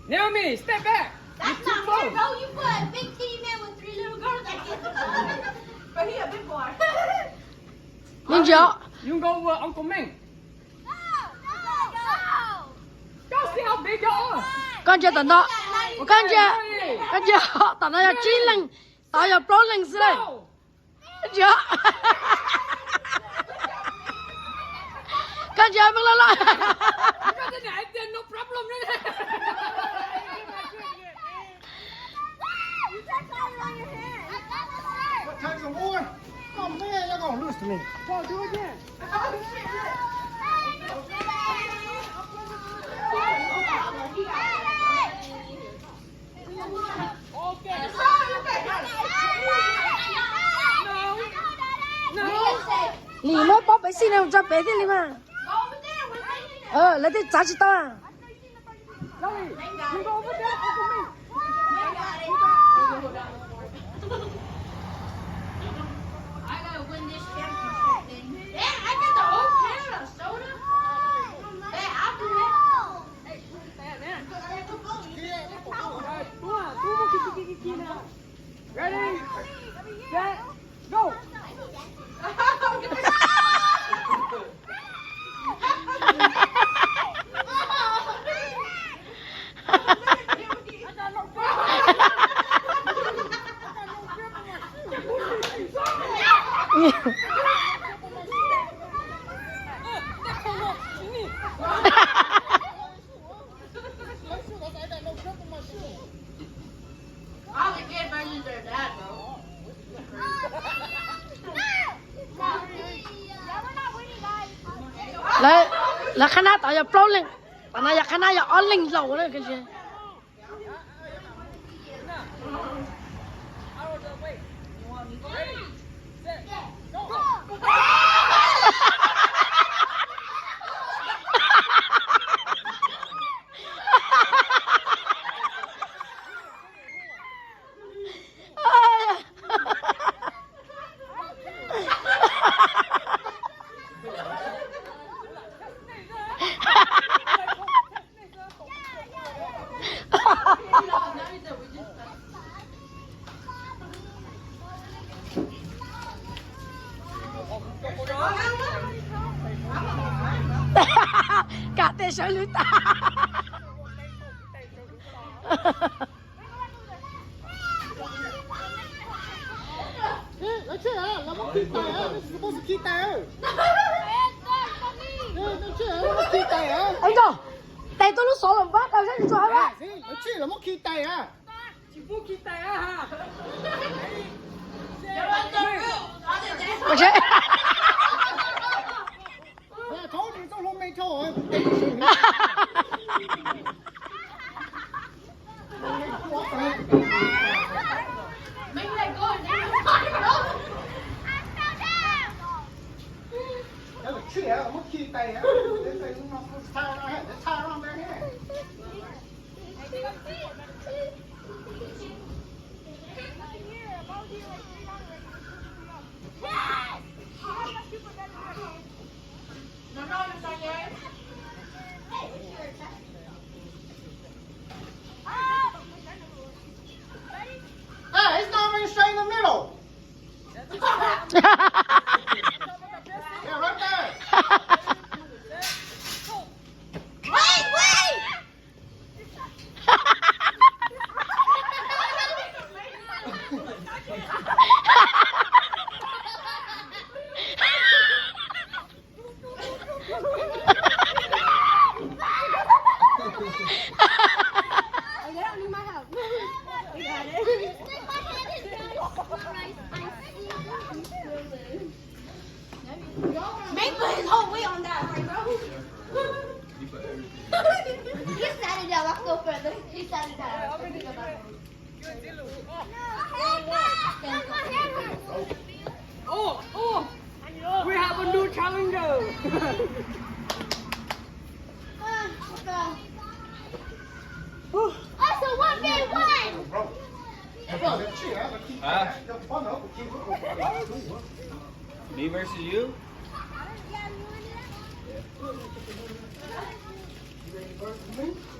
Naomi, step back. That's not fair, bro. You put a big titty man with 3 little girls. I can't. But he a big boy. Ninja. You go with Uncle Ming. No. Go see how big y'all are. Con chưa tận đó. Con chưa họ tận đó là 9 lần. Tao giờ pro lần xí đây. Con chưa. Con chưa bước lên lại. No problem. Take some more. Oh man, you're gonna lose to me. Go do it again. Lì mới bóp bé xin em cho bé thế lì mà. Lấy cái giá trị to à. Zoe, you go over there, Uncle Ming. I gotta win this championship thing. Yeah, I got the whole can of soda. Yeah, I'll do it. Hey, put it there, man. Alright, ready, set, go. All the kid versions are that, bro. Là khả năng tao giờ pro lên. Bạn này khả năng giờ on lên dầu đấy cái gì. Cả tê sợi lưới ta. That's it. I'm gonna keep that. You're supposed to keep that. That's it. I'm gonna keep that. Anh rồi. Tay tôi lúc số làm vác tao sẽ cho hai bác. That's it. I'm gonna keep that. Chị Phú kia tay á ha. Mà chết. I told you, don't hold me to it. Maybe they go down. That's a tree. I'm gonna keep that. Let's tie around their head. Hey, it's not even straight in the middle. Yeah, right there. Wait! Make put his whole weight on that, right, bro? He sat it down. Let's go further. He sat it down. Oh, we have a new challenger. Also, 1v1. Bro. That's it. I'm gonna keep that. That's fun. I'm gonna keep it. Me versus you?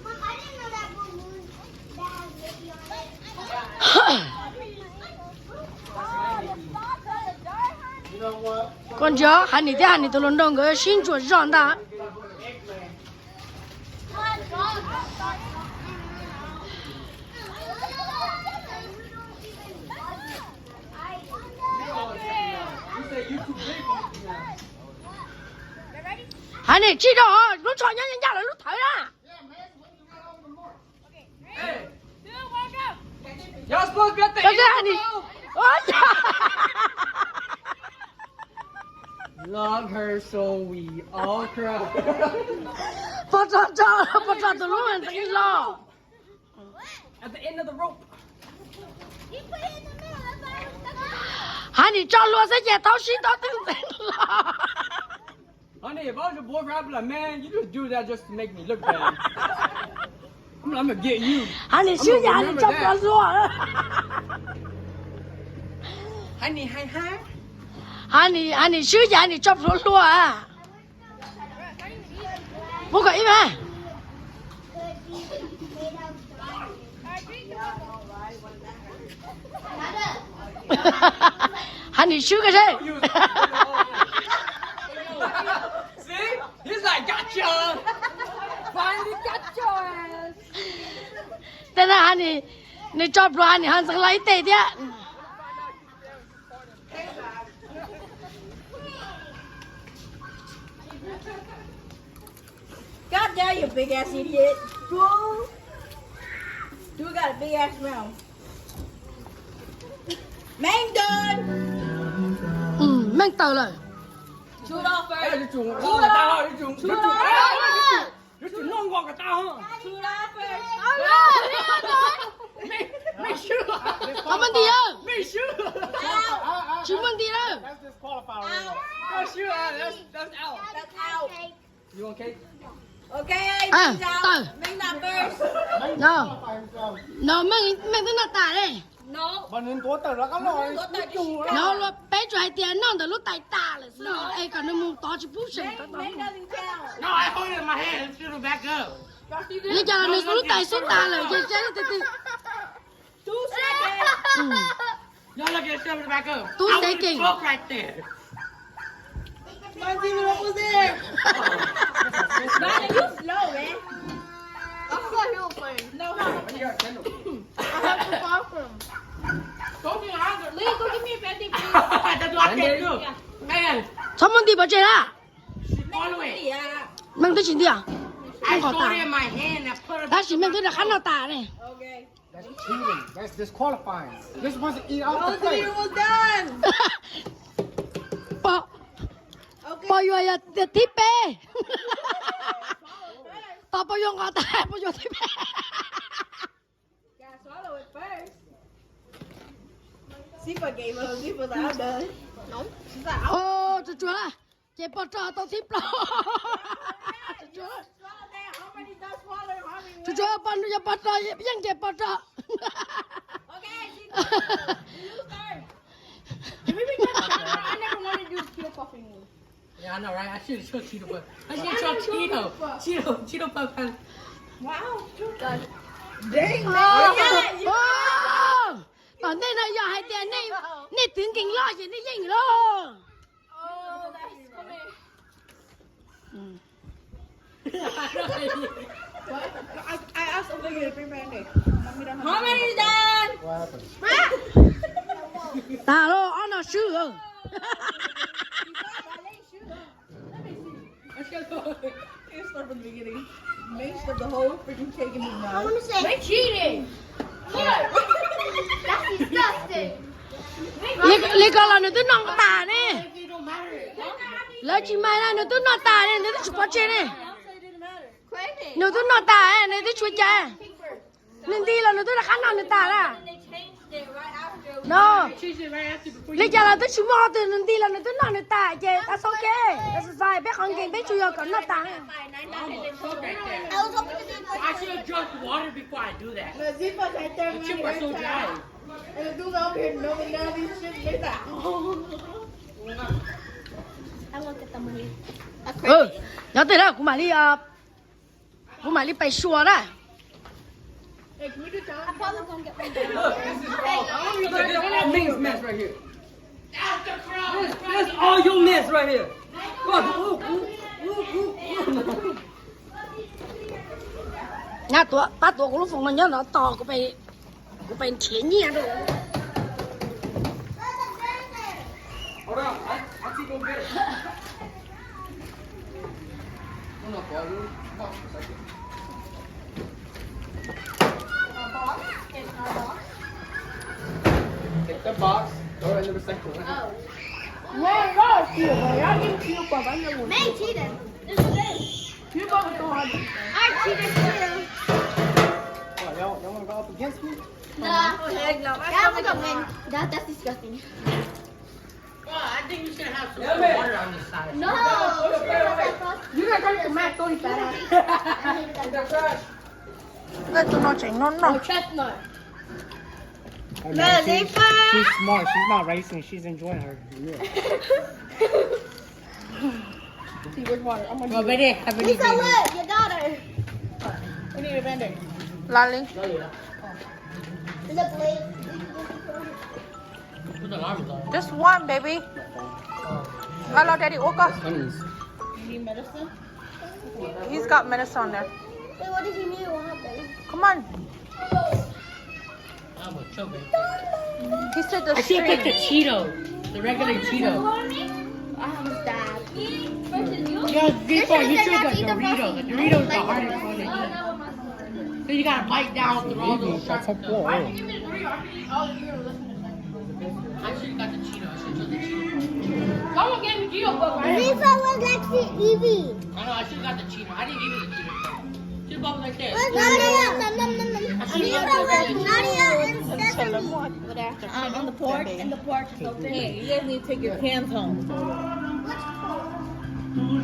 Mom, I didn't know that balloon con chó hắn đi thế hắn đi tôi lần đầu cái xin chuột giòn ta hắn đi chỉ đó lúc chọn nhanh nhanh là lúc thấy ra Y'all supposed to be at the cái end gì of hắn the đi road. ôi Love her so we all cry. bắt cho tôi lúc mình phải lo At the end of the rope. hắn đi cho luôn sẽ về tao xin tao từng tên lo Honey, if I was your boyfriend, I'd be like, man, you just do that just to make me look bad. I'm gonna get you. hắn đi xíu nhà hắn đi cho con luôn Honey, hi, hi. hắn đi xíu nhà hắn đi cho con luôn à bố gọi mà hắn đi xíu cái gì See? He's like, gotcha. Finally got your ass. thế là hắn cho luôn hắn sẽ lấy tiền đấy God damn, you big ass idiot. Dude. Dude got a big ass mouth. Mang done. mang tờ lời Shoot off Ê, first. cái chuồng ngon người ta thôi, cái chuồng ngon ngon người ta thôi. Shoot off first. Make sure. có vấn đề không Make sure. chứ vấn đề đâu That's disqualified right now. Make sure. That's out. That's out. You want cake? Okay, À, Ming's out. tờ. Ming not first. no Qualify himself. nó mang tới là tả đây No. Mà nên tố tờ là có lỗi. Tố tờ chỉ Chung nó là bé cho hai tiền nó từ lúc tại tả là sao ai còn nó muốn to chỉ bút sừng tao Ming doesn't count. No, I hold it in my hand and shoot it back up. bây giờ là nó lúc tại số tả là chơi chơi từ từ 2 seconds. Y'all look at it back up. Two I was seconds. broke right there. Not you slow, man. No, Go to your house. Lee, go give me a 50, please. That's what I can't do. Man, xong vấn đề bao nhiêu à all the way. Yeah. mang tới chuyện gì à I không có stole it tả in my hand and put it. ta chỉ mang tới là khán nào tả này Okay. That's cheating. That's disqualifying. You're supposed to eat out the The plate. video was done. bỏ Okay. bỏ vô là tiếp bê tao bỏ vô ngõ tả bỏ vô tiếp bê Gotta swallow it first. Sipa gave up. Sipa's like, I'm done. No. She's like, I'm ô chúa à chị bỏ trò tao tiếp lo chúa swallow that. How many does swallow? How many? chúa bỏ nó bỏ trò vẫn chị bỏ trò Okay, Sipa. You start. Can we be done? I never wanted to do keto puffing one. Yeah, I know, right? I should have chose Cheeto Puff. I should have chose Cheeto Puff. Wow. Dang, man. còn đây là giờ hai tiền này này tiếng kinh lo gì này gì lo Oh, that's funny. I asked Olivia to bring back egg. How many is done? What happened? ta lo ăn nó sữa Let's start from the beginning. Make sure the whole freaking cake in his mouth. They're cheating. That's disgusting. lấy con là nó tới non tả nè lấy chị mai là nó tới non tả nè nó tới chụp bắt trên nè Crazy. nó tới non tả nè nó tới chụp cha nên đi là nó tới là khán nào nó tả là They changed it right after. no Choose it right after before lấy cha là tới chụp mò từ nên đi là nó tới non nó tả chứ that's okay that's fine bé con kinh bé chui vào còn nó tả right there. I was hoping to do I should have drunk water before I do that. The Zipa's right there, The man. chip was so dry. And the dude's over here knowing none of these shit. They're like, I want to get the money. nhớ tới đó cũng mà đi bay xua đó hey, can we do time? I'm probably gonna get one. Look, this is all. Look at that Ming's mess right here. That's all your mess right here. Go on, ooh. 那多把多咕噜风了，你要那倒个被天nhiên rồi. Hold on, I see go get it. Hold on, boy. Come on, a second. Take the box, throw it in the recycle. Oh. Nghe đó, chiều rồi á, nhưng chiều quả bánh là một. Man cheated. This is it. Chiều có một con. I cheated too. What, y'all want to go up against me? No. That was a win. That's disgusting. Yeah, man. No. You got to tomato đi cả. Take that trash. Đây tụi nó chỉnh nó nó. Chestnut. Hey, man, she's smart. She's not racing. She's enjoying her. Yeah. See which water. I'm gonna. Lisa, look, your daughter. We need a band-aid. There's a blade. Just one, baby. Hello, Daddy. Oka. Onions. You need medicine? He's got medicine on there. Wait, what did you need? What happened? Come on. He said the string. Cheeto. The regular Cheeto. I have a stab. Yeah, before you should got Dorito. The Dorito's the hardest one to eat. So you gotta bite down through all those sharp stuff. Whoa. I should have got the Cheeto. I should have took the Cheeto. Someone gave me Cheeto, but Lisa was actually Evie. I know, I should have got the Cheeto. I didn't give you the Cheeto. Cheeto bubble right there. Where's Nadia? Lisa was Nadia and Sesame. On the porch, and the porch is open. Hey, you guys need to take your cans home.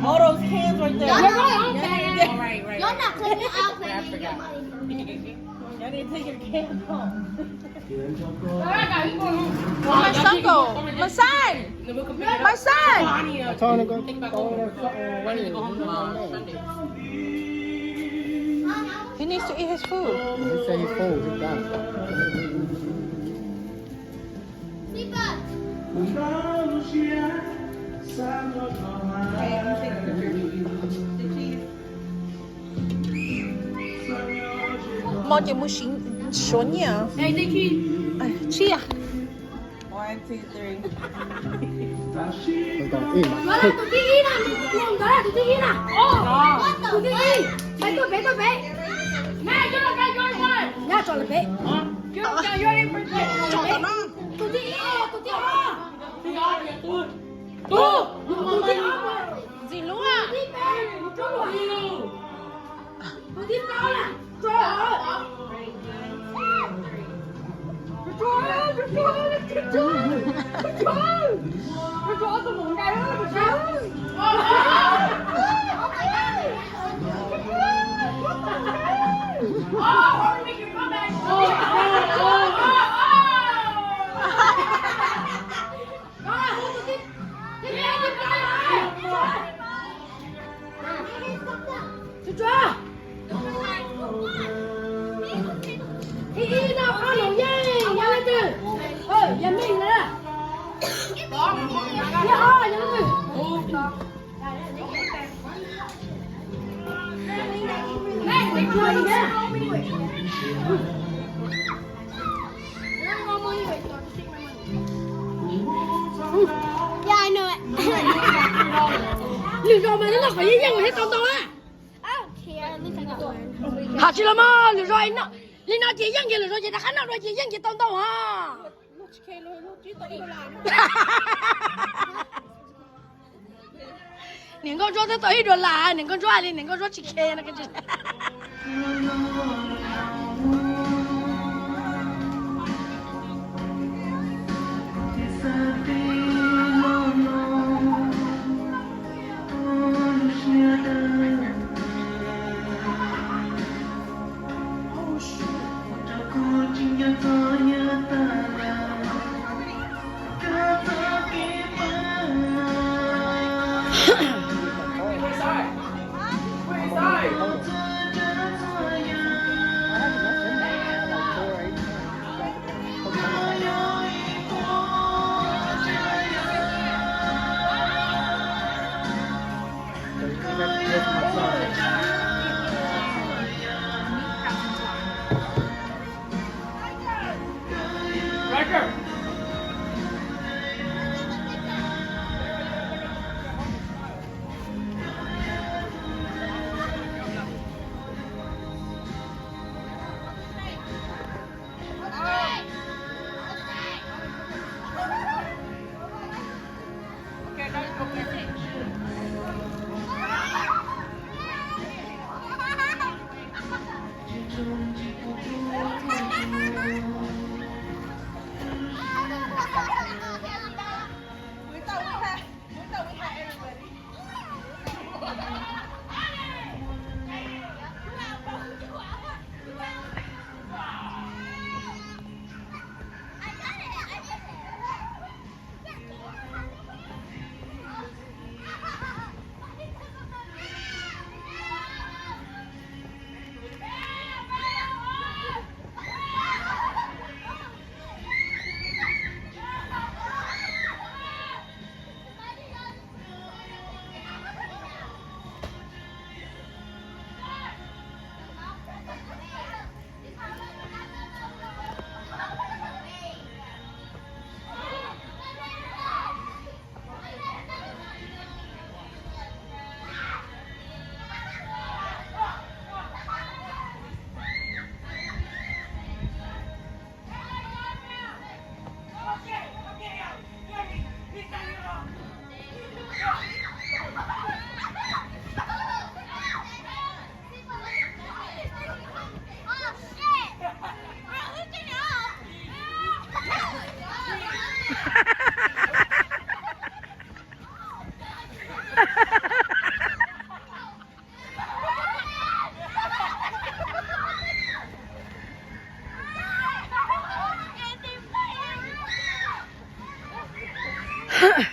All those cans right there. Y'all not Right. You're not cleaning out I forgot. Y'all need to take your cans home. My son go. My son. My son. I told her to go throw that fucking He needs to eat his food. He said he's full. He's done. Mo chỉ muốn xin số nhỉ? Hey, they cheat. Chi à? 1, 2, 3. He's gonna eat my Đó là tụi chị nè. Đó là tụi chị nè. Tụi chị. Bé tôi bé. Mẹ, cho nó cái cho nó. Nha, cho là bé. Cho vô đi. Cho tao nó. Tụi chị. Tụi chị. Đi đó, đi tôi. Tụi chị. Gì luôn à? Tụi chị bé. Tụi chị to nè. Trời ơi. Ý nào ăn đủ dây, nhanh lên từ. Nhà mình nữa. Nhà lên từ. Mẹ, mình chơi nhá. Yeah, I know it. Lừa rồi mà nó là phải dân hết tao tao á. I don't care. At least I got one. Hả chị làm mà lừa rồi nó. Linh nó chị dân gì lừa rồi chị đã khánh nào rồi chị dân chị tao tao ha. Những con chó thế tới rồi là những con chó đi những con chó chị khe nó cái gì. Hey,